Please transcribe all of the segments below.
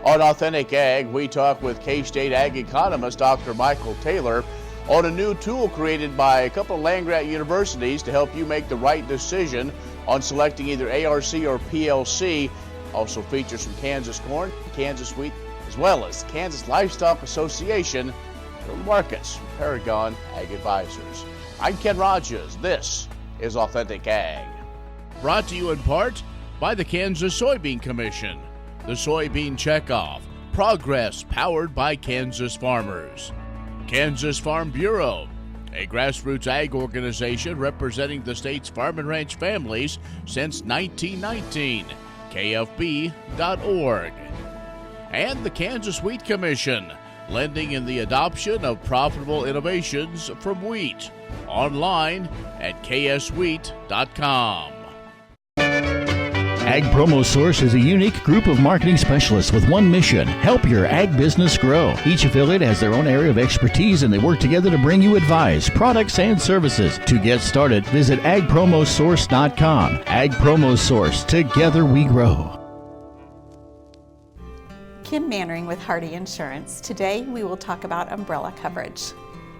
On Authentic Ag, we talk with K-State Ag economist Dr. Michael Taylor on a new tool created by a couple of land-grant universities to help you make the right decision on selecting either ARC or PLC. Also features some Kansas corn, Kansas wheat, as well as Kansas Livestock Association markets. Paragon AG Advisors. I'm Ken Rogers. This is Authentic Ag. Brought to you in part by the Kansas Soybean Commission, the Soybean Checkoff, progress powered by Kansas farmers. Kansas Farm Bureau, a grassroots ag organization representing the state's farm and ranch families since 1919. KFB.org. And the Kansas Wheat Commission, lending in the adoption of profitable innovations from wheat. Online at kswheat.com. Ag Promo Source is a unique group of marketing specialists with one mission: help your ag business grow. Each affiliate has their own area of expertise, and they work together to bring you advice, products, and services. To get started, visit agpromosource.com. Ag Promo Source. Together we grow. Kim Mannering with Hardy Insurance. Today we will talk about umbrella coverage.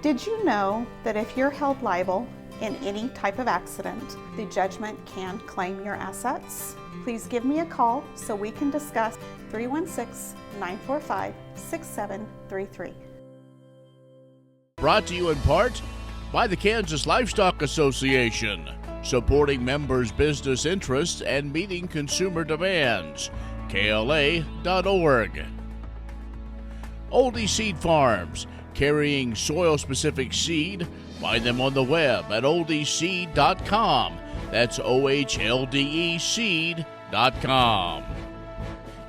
Did you know that if you're held liable in any type of accident, the judgment can claim your assets? Please give me a call so we can discuss. 316-945-6733. Brought to you in part by the Kansas Livestock Association, supporting members' business interests and meeting consumer demands. KLA.org. Oldie Seed Farms, carrying soil-specific seed. Find them on the web at oldieseed.com. That's OHLDE seed.com.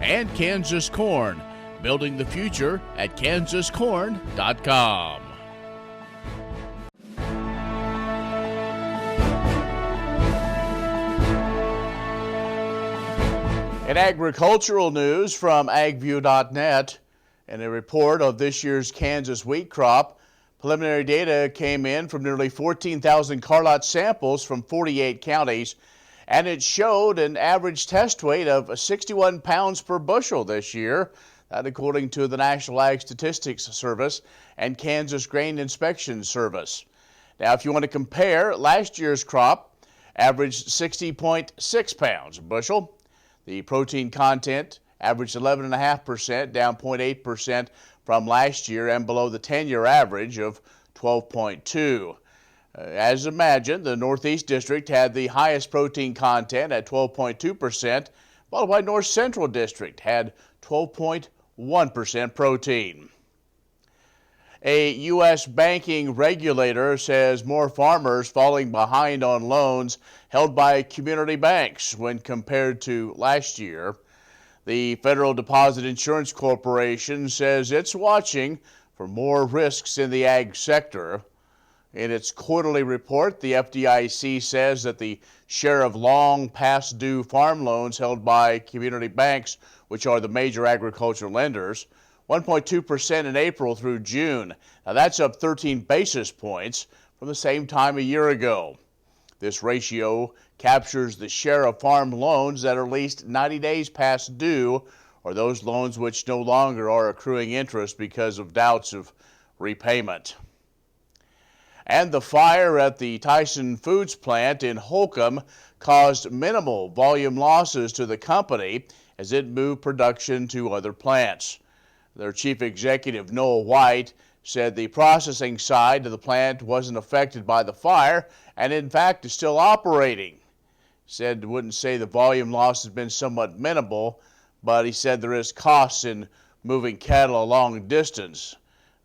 And Kansas Corn, building the future at kansascorn.com. In agricultural news from agview.net, in a report of this year's Kansas wheat crop, preliminary data came in from nearly 14,000 carlot samples from 48 counties, and it showed an average test weight of 61 pounds per bushel this year. That according to the National Ag Statistics Service and Kansas Grain Inspection Service. Now, if you want to compare, last year's crop averaged 60.6 pounds a bushel. The protein content averaged 11.5%, down 0.8% from last year and below the 10-year average of 12.2. As imagined, the Northeast District had the highest protein content at 12.2%, followed by North Central District had 12.1% protein. A U.S. banking regulator says more farmers falling behind on loans held by community banks when compared to last year. The Federal Deposit Insurance Corporation says it's watching for more risks in the ag sector. In its quarterly report, the FDIC says that the share of long past due farm loans held by community banks, which are the major agricultural lenders, 1.2% in April through June. Now that's up 13 basis points from the same time a year ago. This ratio captures the share of farm loans that are at least 90 days past due, or those loans which no longer are accruing interest because of doubts of repayment. And the fire at the Tyson Foods plant in Holcomb caused minimal volume losses to the company as it moved production to other plants. Their chief executive, Noah White, said the processing side of the plant wasn't affected by the fire and in fact is still operating. Said wouldn't say the volume loss has been somewhat minimal, but he said there is costs in moving cattle a long distance.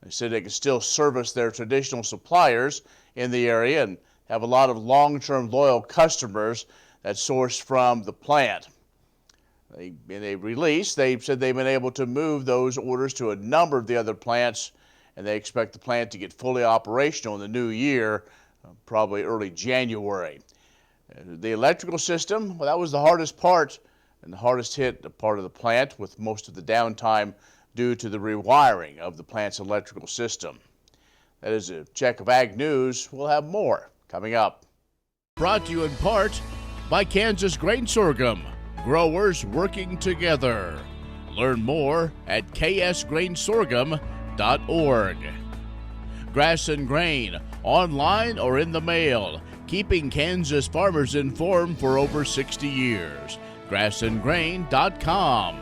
They said they can still service their traditional suppliers in the area and have a lot of long-term loyal customers that source from the plant. In a release, they said they've been able to move those orders to a number of the other plants, and they expect the plant to get fully operational in the new year, probably early January. The electrical system, well, that was the hardest part and the hardest hit part of the plant, with most of the downtime due to the rewiring of the plant's electrical system. That is a check of Ag News. We'll have more coming up. Brought to you in part by Kansas Grain Sorghum, growers working together. Learn more at ksgrainsorghum.org. Grass and Grain, online or in the mail, keeping Kansas farmers informed for over 60 years. grassandgrain.com.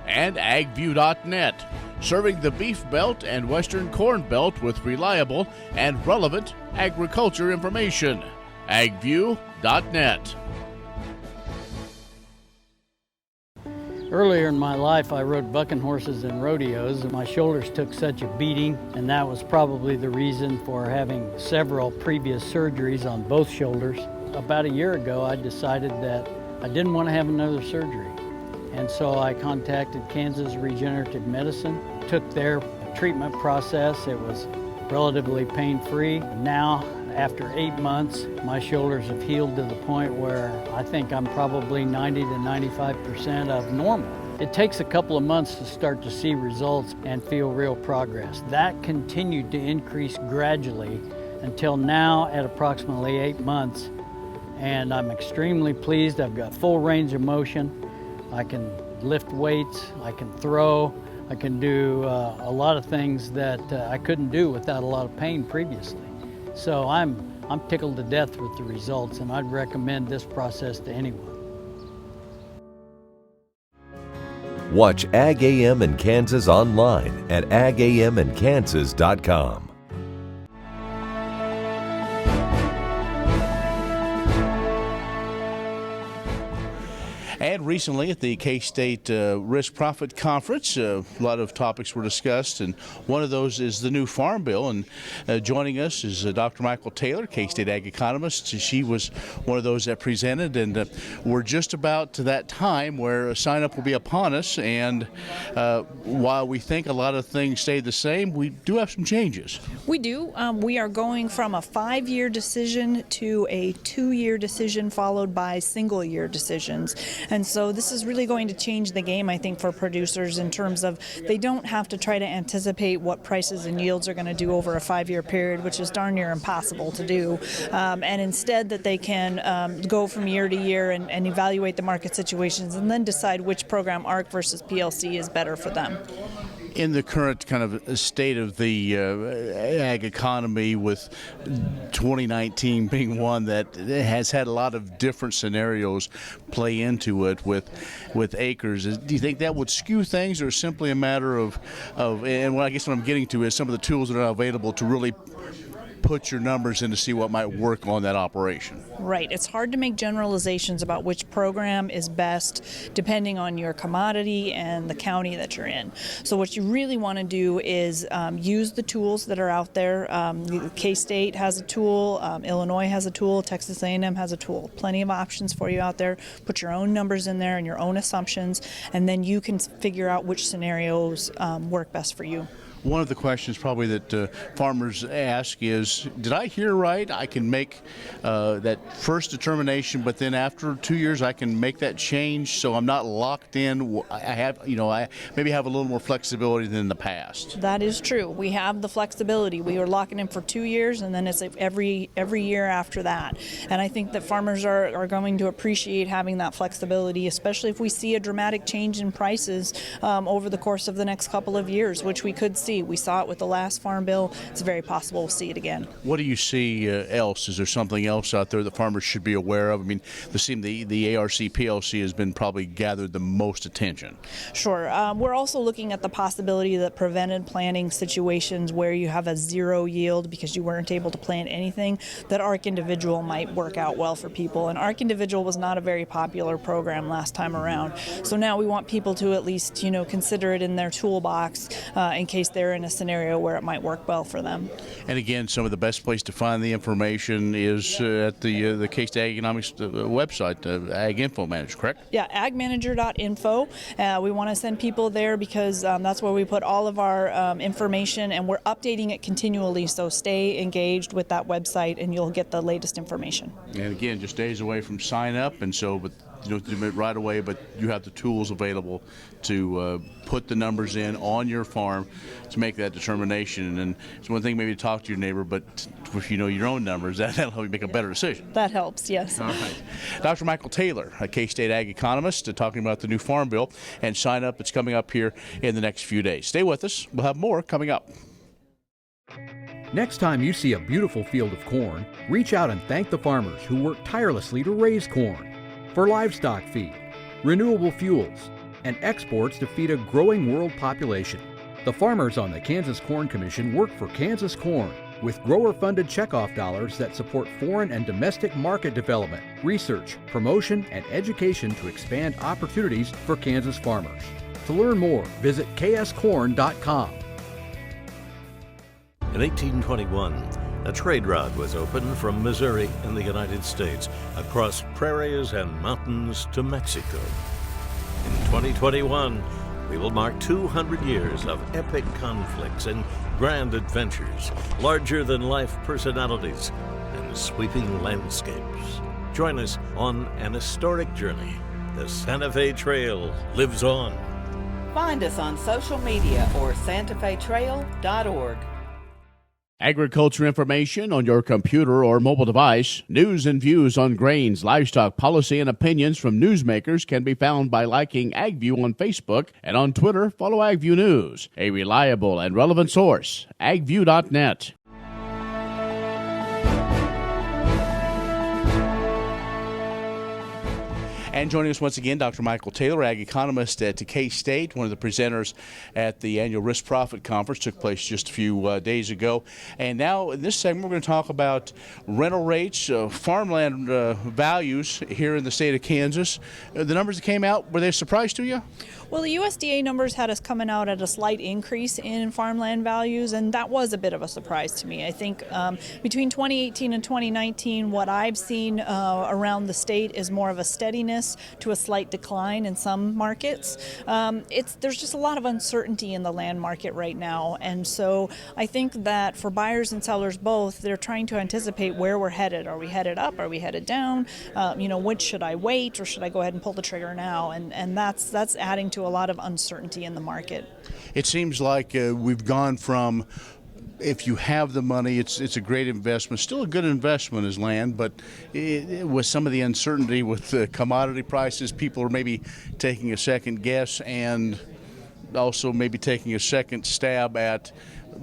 And agview.net, serving the Beef Belt and Western Corn Belt with reliable and relevant agriculture information. agview.net. Earlier in my life, I rode bucking horses in rodeos, and my shoulders took such a beating, and that was probably the reason for having several previous surgeries on both shoulders. About a year ago, I decided that I didn't want to have another surgery, and so I contacted Kansas Regenerative Medicine, took their treatment process. It was relatively pain-free. Now, after 8 months, my shoulders have healed to the point where I think I'm probably 90 to 95% of normal. It takes a couple of months to start to see results and feel real progress. That continued to increase gradually until now at approximately 8 months. And I'm extremely pleased. I've got full range of motion. I can lift weights, I can throw, I can do a lot of things that I couldn't do without a lot of pain previously. So I'm tickled to death with the results, and I'd recommend this process to anyone. Watch Ag AM in Kansas online at agaminkansas.com. And recently at the K-State Risk Profit Conference, a lot of topics were discussed, and one of those is the new Farm Bill. And joining us is Dr. Michael Taylor, K-State Ag economist. She was one of those that presented, and we're just about to that time where a sign-up will be upon us. And while we think a lot of things stay the same, we do have some changes. We do. We are going from a 5-year decision to a 2-year decision followed by single-year decisions. And so this is really going to change the game, I think, for producers in terms of they don't have to try to anticipate what prices and yields are going to do over a 5-year period, which is darn near impossible to do. And instead that they can go from year to year and evaluate the market situations and then decide which program, ARC versus PLC, is better for them. In the current kind of state of the ag economy, with 2019 being one that has had a lot of different scenarios play into it with acres, do you think that would skew things, or simply a matter of and what I guess what I'm getting to is some of the tools that are available to really put your numbers in to see what might work on that operation? Right. It's hard to make generalizations about which program is best depending on your commodity and the county that you're in. So what you really want to do is use the tools that are out there. K-State has a tool, Illinois has a tool, Texas A&M has a tool. Plenty of options for you out there. Put your own numbers in there and your own assumptions, and then you can figure out which scenarios work best for you. One of the questions probably that farmers ask is, did I hear right? I can make that first determination, but then after 2 years I can make that change, so I'm not locked in. I maybe have a little more flexibility than in the past. That is true. We have the flexibility. We are locking in for 2 years, and then it's every year after that. And I think that farmers are going to appreciate having that flexibility, especially if we see a dramatic change in prices over the course of the next couple of years, which we could see. We saw it with the last Farm Bill. It's very possible we'll see it again. What do you see else? Is there something else out there that farmers should be aware of? I mean, the ARC PLC has been probably gathered the most attention. Sure. We're also looking at the possibility that prevented planting situations where you have a zero yield because you weren't able to plant anything, that ARC Individual might work out well for people. And ARC Individual was not a very popular program last time around. So now we want people to at least, consider it in their toolbox in case they're in a scenario where it might work well for them. And again, some of the best place to find the information is at the K-State Ag Economics website, Ag Info Manager, correct? Yeah, agmanager.info. We want to send people there because that's where we put all of our information, and we're updating it continually, so stay engaged with that website and you'll get the latest information. And again, just days away from sign up, and so with to do it right away, but you have the tools available to put the numbers in on your farm to make that determination. And it's one thing maybe to talk to your neighbor, but if you know your own numbers, that'll help you make a better decision. That helps, yes. All right. Dr. Michael Taylor, a K-State Ag economist, talking about the new Farm Bill and sign up. It's coming up here in the next few days. Stay with us. We'll have more coming up. Next time you see a beautiful field of corn, reach out and thank the farmers who work tirelessly to raise corn for livestock feed, renewable fuels, and exports to feed a growing world population. The farmers on the Kansas Corn Commission work for Kansas Corn with grower-funded checkoff dollars that support foreign and domestic market development, research, promotion, and education to expand opportunities for Kansas farmers. To learn more, visit kscorn.com. In 1821, a trade route was opened from Missouri in the United States across prairies and mountains to Mexico. In 2021, we will mark 200 years of epic conflicts and grand adventures, larger-than-life personalities, and sweeping landscapes. Join us on an historic journey. The Santa Fe Trail lives on. Find us on social media or santafetrail.org. Agriculture information on your computer or mobile device. News and views on grains, livestock, policy, and opinions from newsmakers can be found by liking AgView on Facebook, and on Twitter, follow AgView News. A reliable and relevant source, agview.net. And joining us once again, Dr. Michael Taylor, ag economist at K-State, one of the presenters at the annual Risk Profit Conference, took place just a few days ago. And now in this segment, we're going to talk about rental rates, farmland values here in the state of Kansas. The numbers that came out, were they a surprise to you? Well, the USDA numbers had us coming out at a slight increase in farmland values, and that was a bit of a surprise to me. I think between 2018 and 2019, what I've seen around the state is more of a steadiness to a slight decline in some markets. There's just a lot of uncertainty in the land market right now, and so I think that for buyers and sellers both, they're trying to anticipate where we're headed. Are we headed up? Are we headed down? Which should I wait, or should I go ahead and pull the trigger now? And that's adding to a lot of uncertainty in the market. It seems like we've gone from, if you have the money, it's a great investment, still a good investment as land, but with some of the uncertainty with commodity prices, people are maybe taking a second guess and also maybe taking a second stab at,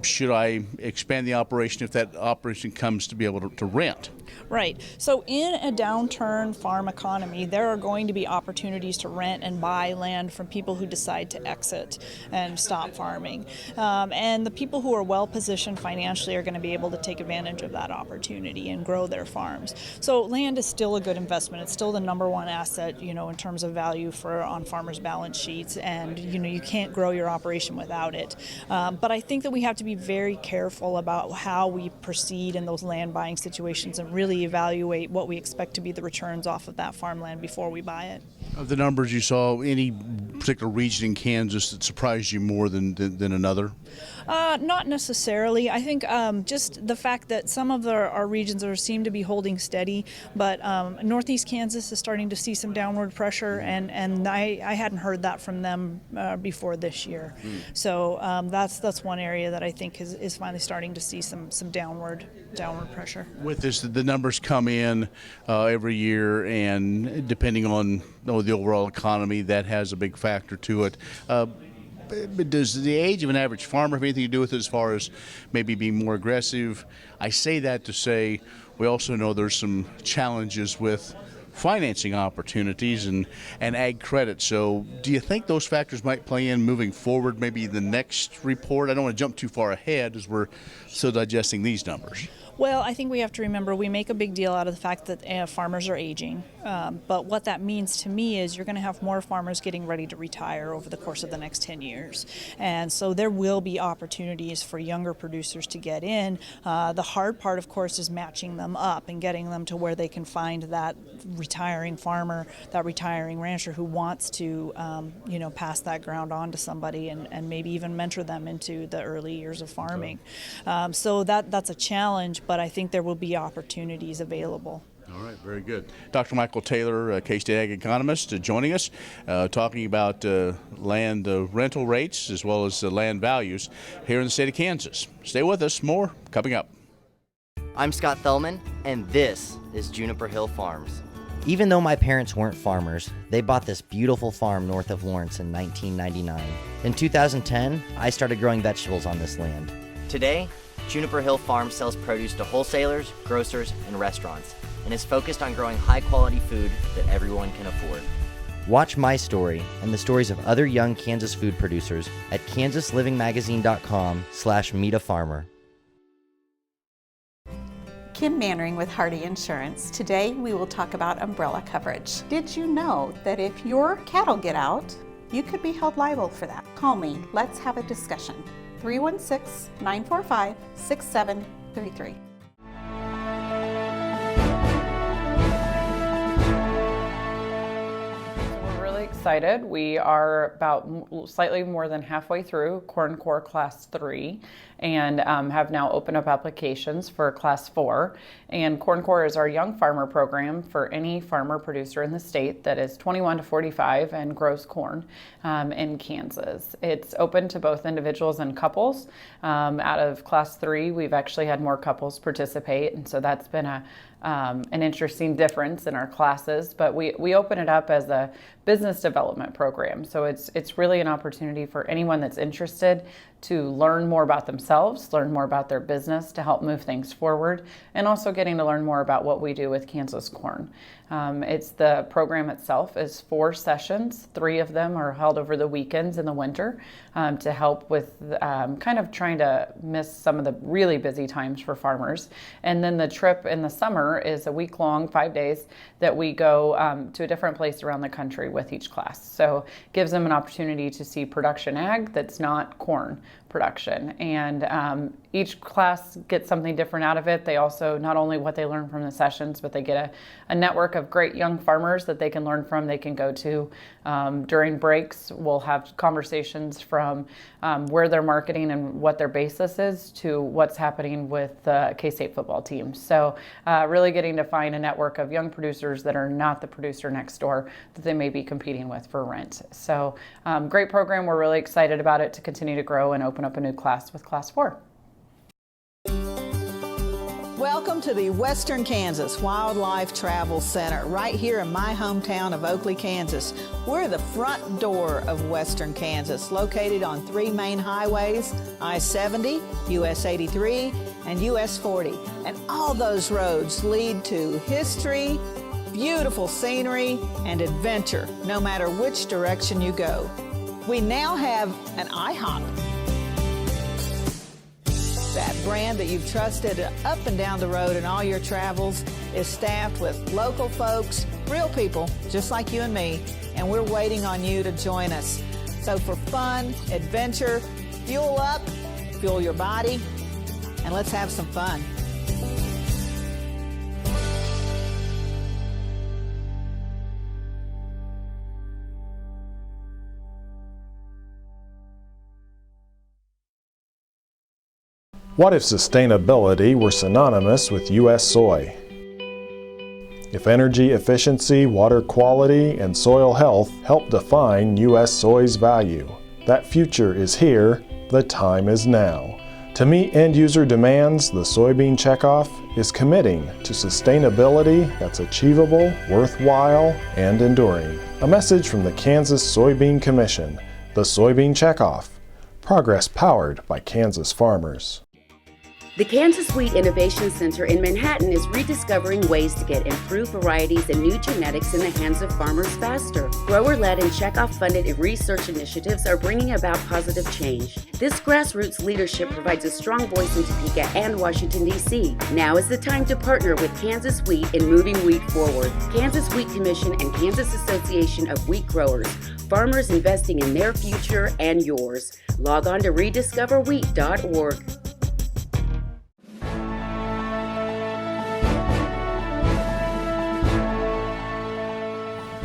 should I expand the operation if that operation comes to be able to rent? Right. So in a downturn farm economy, there are going to be opportunities to rent and buy land from people who decide to exit and stop farming. And the people who are well positioned financially are going to be able to take advantage of that opportunity and grow their farms. So land is still a good investment. It's still the number one asset, in terms of value on farmers' balance sheets. And, you can't grow your operation without it. But I think that we have to be very careful about how we proceed in those land buying situations and really evaluate what we expect to be the returns off of that farmland before we buy it. Of the numbers you saw, any particular region in Kansas that surprised you more than another? Not necessarily. I think just the fact that some of our regions seem to be holding steady, but Northeast Kansas is starting to see some downward pressure, and I hadn't heard that from them before this year. So that's one area that I think is finally starting to see some downward pressure. With this, the numbers come in every year, and depending on the overall economy, that has a big factor to it. But does the age of an average farmer have anything to do with it as far as maybe being more aggressive? I say that to say we also know there's some challenges with financing opportunities and ag credit. So do you think those factors might play in moving forward, maybe the next report? I don't want to jump too far ahead as we're still digesting these numbers. Well, I think we have to remember we make a big deal out of the fact that farmers are aging. But what that means to me is you're going to have more farmers getting ready to retire over the course of the next 10 years. And so there will be opportunities for younger producers to get in. The hard part, of course, is matching them up and getting them to where they can find that retiring farmer, that retiring rancher who wants to, pass that ground on to somebody and maybe even mentor them into the early years of farming. So that's a challenge, but I think there will be opportunities available. All right, very good. Dr. Michael Taylor, K-State Ag economist, joining us, talking about land rental rates as well as land values here in the state of Kansas. Stay with us, more coming up. I'm Scott Thellman, and this is Juniper Hill Farms. Even though my parents weren't farmers, they bought this beautiful farm north of Lawrence in 1999. In 2010, I started growing vegetables on this land. Today, Juniper Hill Farms sells produce to wholesalers, grocers, and restaurants, and is focused on growing high-quality food that everyone can afford. Watch my story and the stories of other young Kansas food producers at kansaslivingmagazine.com/meetafarmer. Kim Mannering with Hardy Insurance. Today we will talk about umbrella coverage. Did you know that if your cattle get out, you could be held liable for that? Call me. Let's have a discussion. 316-945-6733. Excited. We are about slightly more than halfway through Corn Core Class 3 and have now opened up applications for Class 4. And Corn Core is our young farmer program for any farmer producer in the state that is 21 to 45 and grows corn in Kansas. It's open to both individuals and couples. Out of Class 3, we've actually had more couples participate, and so that's been an interesting difference in our classes, but we open it up as a business development program. So it's really an opportunity for anyone that's interested to learn more about themselves, learn more about their business to help move things forward, and also getting to learn more about what we do with Kansas corn. It's the program itself is 4 sessions. 3 of them are held over the weekends in the winter to help with kind of trying to miss some of the really busy times for farmers. And then the trip in the summer is a week long, 5 days, that we go to a different place around the country with each class. So it gives them an opportunity to see production ag that's not corn production. And each class gets something different out of it. They also, not only what they learn from the sessions, but they get a network of great young farmers that they can learn from, they can go to. During breaks, we'll have conversations from where they're marketing and what their basis is to what's happening with the K-State football team. So really getting to find a network of young producers that are not the producer next door that they may be competing with for rent. So great program. We're really excited about it to continue to grow and open up a new class with Class 4. Welcome to the Western Kansas Wildlife Travel Center, right here in my hometown of Oakley, Kansas. We're the front door of Western Kansas, located on 3 main highways, I-70, US 83, and US 40. And all those roads lead to history, beautiful scenery, and adventure, no matter which direction you go. We now have an IHOP. That brand that you've trusted up and down the road in all your travels is staffed with local folks, real people just like you and me, and we're waiting on you to join us. So for fun, adventure, fuel up, fuel your body, and let's have some fun. What if sustainability were synonymous with U.S. soy? If energy efficiency, water quality, and soil health help define U.S. soy's value, that future is here, the time is now. To meet end-user demands, the Soybean Checkoff is committing to sustainability that's achievable, worthwhile, and enduring. A message from the Kansas Soybean Commission, the Soybean Checkoff, progress powered by Kansas farmers. The Kansas Wheat Innovation Center in Manhattan is rediscovering ways to get improved varieties and new genetics in the hands of farmers faster. Grower-led and checkoff-funded research initiatives are bringing about positive change. This grassroots leadership provides a strong voice in Topeka and Washington, D.C. Now is the time to partner with Kansas Wheat in moving wheat forward. Kansas Wheat Commission and Kansas Association of Wheat Growers. Farmers investing in their future and yours. Log on to rediscoverwheat.org.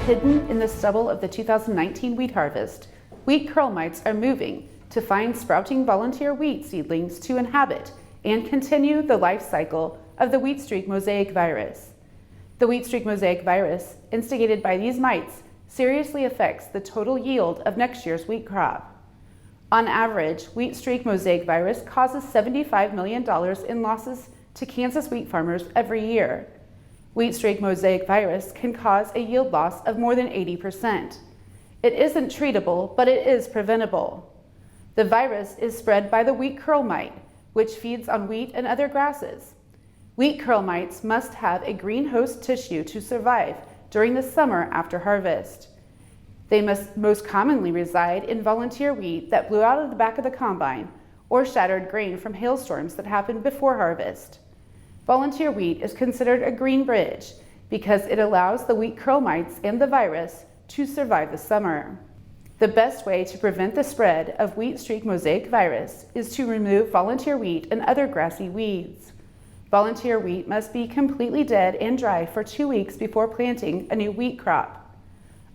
Hidden in the stubble of the 2019 wheat harvest, wheat curl mites are moving to find sprouting volunteer wheat seedlings to inhabit and continue the life cycle of the wheat streak mosaic virus. The wheat streak mosaic virus, instigated by these mites, seriously affects the total yield of next year's wheat crop. On average, wheat streak mosaic virus causes $75 million in losses to Kansas wheat farmers every year. Wheat streak mosaic virus can cause a yield loss of more than 80%. It isn't treatable, but it is preventable. The virus is spread by the wheat curl mite, which feeds on wheat and other grasses. Wheat curl mites must have a green host tissue to survive during the summer after harvest. They must most commonly reside in volunteer wheat that blew out of the back of the combine or shattered grain from hailstorms that happened before harvest. Volunteer wheat is considered a green bridge because it allows the wheat curl mites and the virus to survive the summer. The best way to prevent the spread of wheat streak mosaic virus is to remove volunteer wheat and other grassy weeds. Volunteer wheat must be completely dead and dry for 2 weeks before planting a new wheat crop.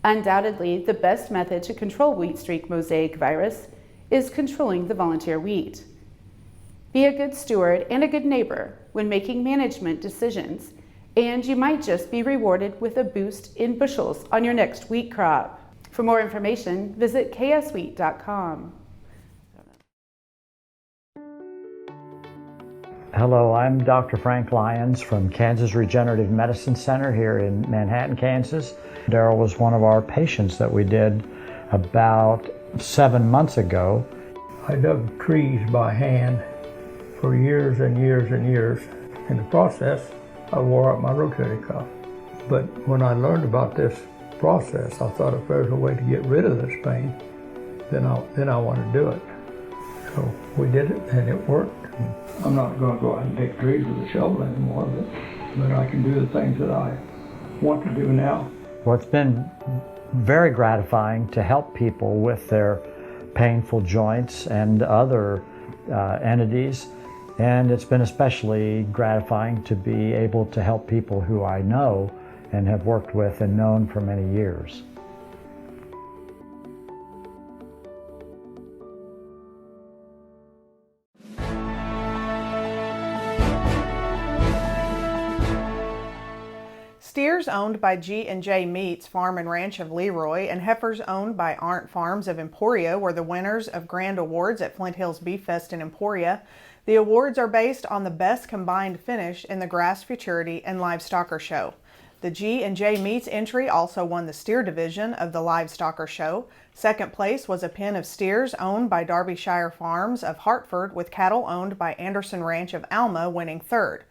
Undoubtedly, the best method to control wheat streak mosaic virus is controlling the volunteer wheat. Be a good steward and a good neighbor when making management decisions, and you might just be rewarded with a boost in bushels on your next wheat crop. For more information, visit kswheat.com. Hello, I'm Dr. Frank Lyons from Kansas Regenerative Medicine Center here in Manhattan, Kansas. Daryl was one of our patients that we did about 7 months ago. I dug trees by hand for years and years and years. In the process, I wore out my rotator cuff. But when I learned about this process, I thought if there's a way to get rid of this pain, then I want to do it. So we did it and it worked. I'm not going to go out and take trees with a shovel anymore, but I can do the things that I want to do now. Well, it's been very gratifying to help people with their painful joints and other entities, and it's been especially gratifying to be able to help people who I know and have worked with and known for many years. Steers owned by G&J Meats Farm and Ranch of Leroy and heifers owned by Arndt Farms of Emporia were the winners of Grand Awards at Flint Hills Beef Fest in Emporia. The awards are based on the best combined finish in the Grass Futurity and Livestocker Show. The G&J Meats entry also won the steer division of the Livestocker Show. Second place was a pen of steers owned by Derbyshire Farms of Hartford, with cattle owned by Anderson Ranch of Alma winning third.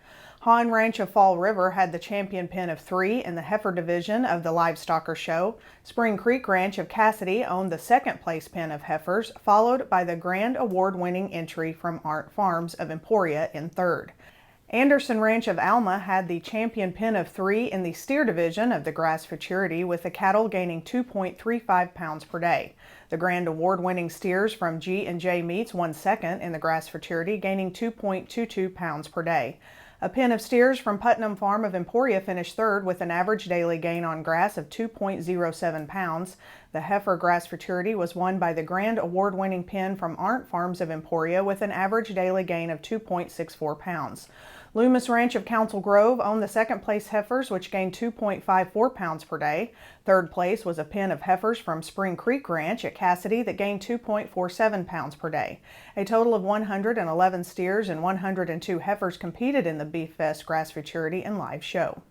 Hahn Ranch of Fall River had the champion pen of 3 in the heifer division of the Livestocker Show. Spring Creek Ranch of Cassidy owned the second place pen of heifers, followed by the Grand Award-winning entry from Arndt Farms of Emporia in third. Anderson Ranch of Alma had the champion pen of 3 in the steer division of the Grass Futurity, with the cattle gaining 2.35 pounds per day. The Grand Award-winning steers from G&J Meats won second in the Grass Futurity, gaining 2.22 pounds per day. A pen of steers from Putnam Farm of Emporia finished third with an average daily gain on grass of 2.07 pounds. The heifer Grass Futurity was won by the Grand Award-winning pen from Arndt Farms of Emporia with an average daily gain of 2.64 pounds. Loomis Ranch of Council Grove owned the second place heifers, which gained 2.54 pounds per day. Third place was a pen of heifers from Spring Creek Ranch at Cassidy that gained 2.47 pounds per day. A total of 111 steers and 102 heifers competed in the Beef Fest Grass Futurity and Live Show.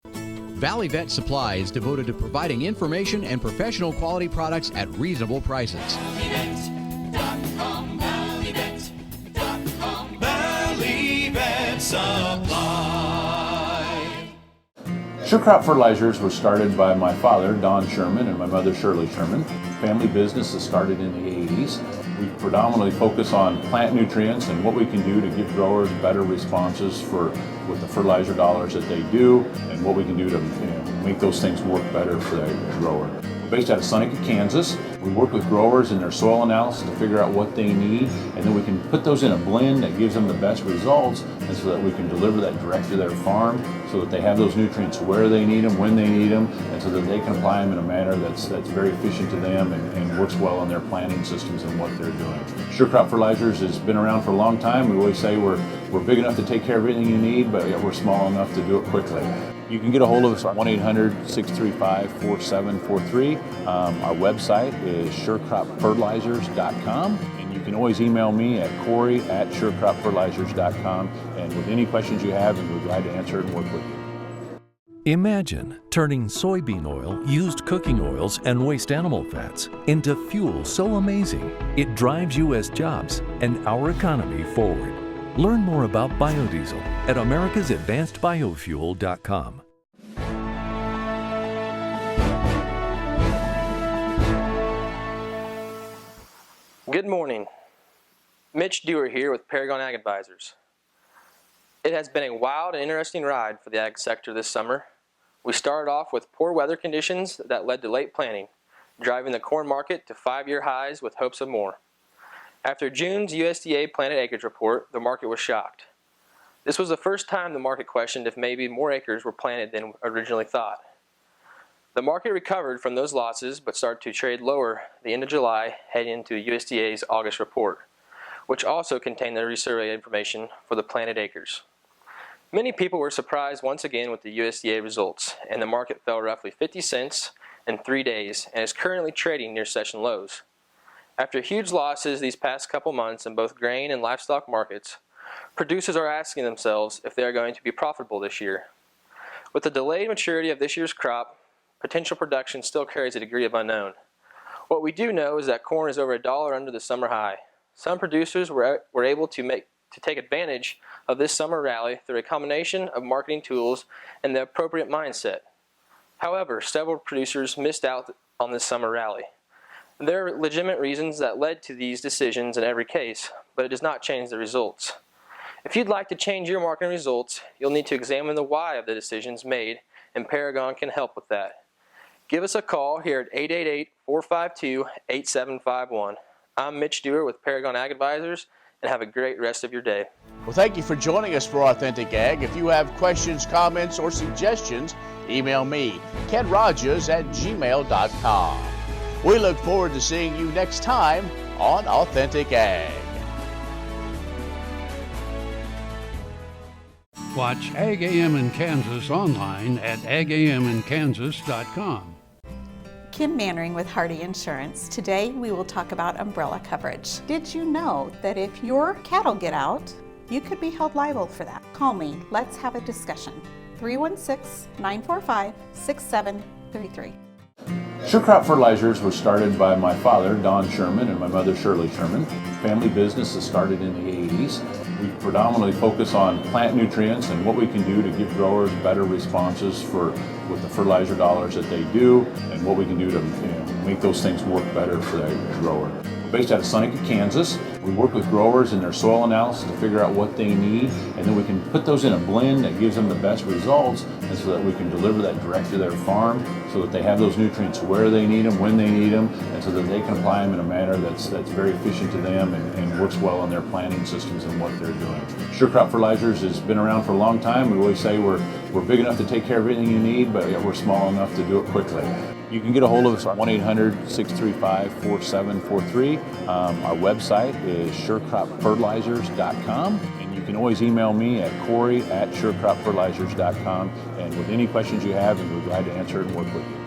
Valley Vet Supply is devoted to providing information and professional quality products at reasonable prices. Sure Crop Fertilizers was started by my father, Don Sherman, and my mother, Shirley Sherman. Family business that started in the 80s. We predominantly focus on plant nutrients and what we can do to give growers better responses with the fertilizer dollars that they do, and what we can do to make those things work better for the grower. We're based out of Seneca, Kansas. We work with growers in their soil analysis to figure out what they need, and then we can put those in a blend that gives them the best results, and so that we can deliver that direct to their farm so that they have those nutrients where they need them, when they need them, and so that they can apply them in a manner that's very efficient to them and works well in their planting systems and what they're doing. Sure Crop Fertilizers has been around for a long time. We always say we're big enough to take care of everything you need, but we're small enough to do it quickly. You can get a hold of us at 1-800-635-4743. Our website is surecropfertilizers.com, and you can always email me at corey@surecropfertilizers.com, and with any questions you have, and we're glad to answer and work with you. Imagine turning soybean oil, used cooking oils, and waste animal fats into fuel so amazing it drives U.S. jobs and our economy forward. Learn more about biodiesel at americasadvancedbiofuel.com. Good morning. Mitch Dewar here with Paragon AG Advisors. It has been a wild and interesting ride for the ag sector this summer. We started off with poor weather conditions that led to late planting, driving the corn market to 5-year highs with hopes of more. After June's USDA planted acreage report, the market was shocked. This was the first time the market questioned if maybe more acres were planted than originally thought. The market recovered from those losses but started to trade lower the end of July heading into USDA's August report, which also contained the resurvey information for the planted acres. Many people were surprised once again with the USDA results, and the market fell roughly 50 cents in 3 days and is currently trading near session lows. After huge losses these past couple months in both grain and livestock markets, producers are asking themselves if they are going to be profitable this year. With the delayed maturity of this year's crop, potential production still carries a degree of unknown. What we do know is that corn is over $1 under the summer high. Some producers were able to take advantage of this summer rally through a combination of marketing tools and the appropriate mindset. However, several producers missed out on this summer rally. There are legitimate reasons that led to these decisions in every case, but it does not change the results. If you'd like to change your marketing results, you'll need to examine the why of the decisions made, and Paragon can help with that. Give us a call here at 888-452-8751. I'm Mitch Dewar with Paragon AG Advisors, and have a great rest of your day. Well, thank you for joining us for Authentic Ag. If you have questions, comments, or suggestions, email me, kenrogers@gmail.com. We look forward to seeing you next time on Authentic Ag. Watch Ag AM in Kansas online at agaminkansas.com. Kim Mannering with Hardy Insurance. Today we will talk about umbrella coverage. Did you know that if your cattle get out, you could be held liable for that? Call me. Let's have a discussion. 316-945-6733. Sure Crop Fertilizers was started by my father, Don Sherman, and my mother, Shirley Sherman. Family business that started in the 80s. We predominantly focus on plant nutrients and what we can do to give growers better responses with the fertilizer dollars that they do, and what we can do to make those things work better for that grower. We're based out of Seneca, Kansas. We work with growers in their soil analysis to figure out what they need, and then we can put those in a blend that gives them the best results, and so that we can deliver that direct to their farm so that they have those nutrients where they need them, when they need them, and so that they can apply them in a manner that's very efficient to them and works well on their planting systems and what they're doing. Sure Crop Fertilizers has been around for a long time. We always say we're big enough to take care of everything you need, but we're small enough to do it quickly. You can get a hold of us at 1-800-635-4743. Our website is surecropfertilizers.com, and you can always email me at corey@surecropfertilizers.com, and with any questions you have, and we're glad to answer and work with you.